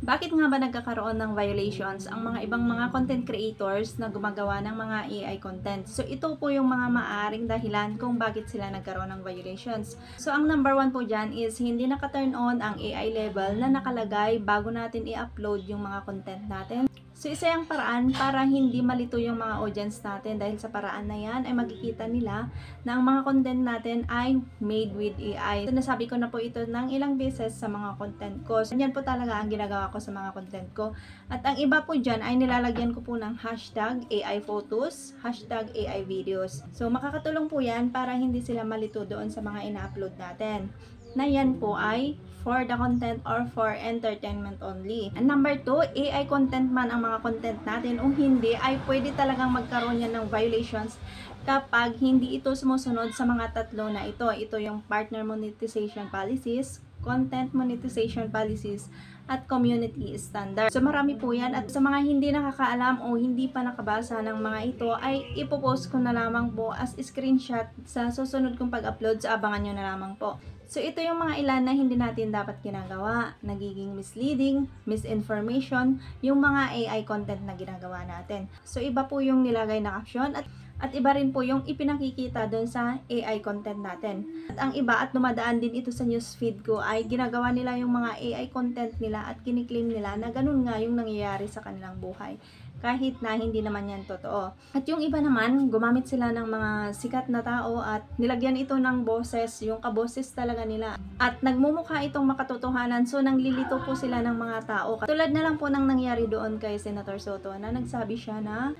Bakit nga ba nagkakaroon ng violations ang mga ibang mga content creators na gumagawa ng mga AI content? So, ito po yung mga maaring dahilan kung bakit sila nagkaroon ng violations. So, ang number one po dyan is hindi naka-turn on ang AI level na nakalagay bago natin i-upload yung mga content natin. So, isa yung paraan para hindi malito yung mga audience natin dahil sa paraan na yan ay makikita nila na ang mga content natin ay made with AI. So, nasabi ko na po ito ng ilang beses sa mga content ko. So, yan po talaga ang ginagawa ko sa mga content ko. At ang iba po dyan ay nilalagyan ko po ng hashtag AI photos, hashtag AI videos. So, makakatulong po yan para hindi sila malito doon sa mga ina-upload natin. Na yan po ay for the content or for entertainment only. And number 2, AI content man ang mga content natin o hindi, ay pwede talagang magkaroon yan ng violations kapag hindi ito sumusunod sa mga tatlo na ito. Ito yung partner monetization policies, content monetization policies, at community standard. So marami po yan, at sa mga hindi nakakaalam o hindi pa nakabasa ng mga ito ay ipopost ko na lamang po as screenshot sa susunod kong pag-upload, sa abangan nyo na lamang po. So ito yung mga ilan na hindi natin dapat ginagawa, nagiging misleading, misinformation, yung mga AI content na ginagawa natin. So iba po yung nilagay na caption at iba rin po yung ipinakikita doon sa AI content natin. At ang iba, at dumadaan din ito sa newsfeed ko, ay ginagawa nila yung mga AI content nila at kiniklaim nila na ganun nga yung nangyayari sa kanilang buhay. Kahit na hindi naman yan totoo. At yung iba naman, gumamit sila ng mga sikat na tao at nilagyan ito ng boses, yung kaboses talaga nila. At nagmumukha itong makatotohanan, so nanglilito po sila ng mga tao. Tulad na lang po ng nangyari doon kay Senator Soto na nagsabi siya na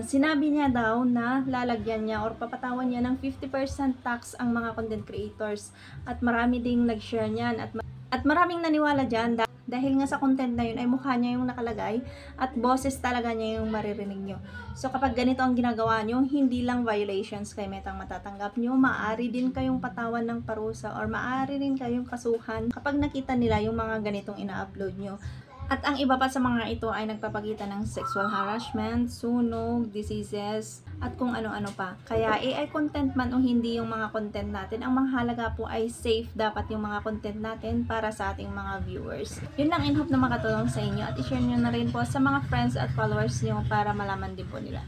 sinabi niya daw na lalagyan niya or papatawan niya ng 50% tax ang mga content creators. At marami ding nag-share niyan at maraming naniwala dyan dahil nga sa content na yun ay mukha niya yung nakalagay at boses talaga niya yung maririnig nyo. So kapag ganito ang ginagawa nyo, hindi lang violations kay Metang matatanggap nyo, maaari din kayong patawan ng parusa or maaari rin kayong kasuhan kapag nakita nila yung mga ganitong ina-upload nyo. At ang iba pa sa mga ito ay nagpapakita ng sexual harassment, sunog, diseases, at kung ano-ano pa. Kaya AI content man o hindi yung mga content natin, ang mahalaga po ay safe dapat yung mga content natin para sa ating mga viewers. Yun lang, in hope na makatulong sa inyo at i-share nyo na rin po sa mga friends at followers nyo para malaman din po nila.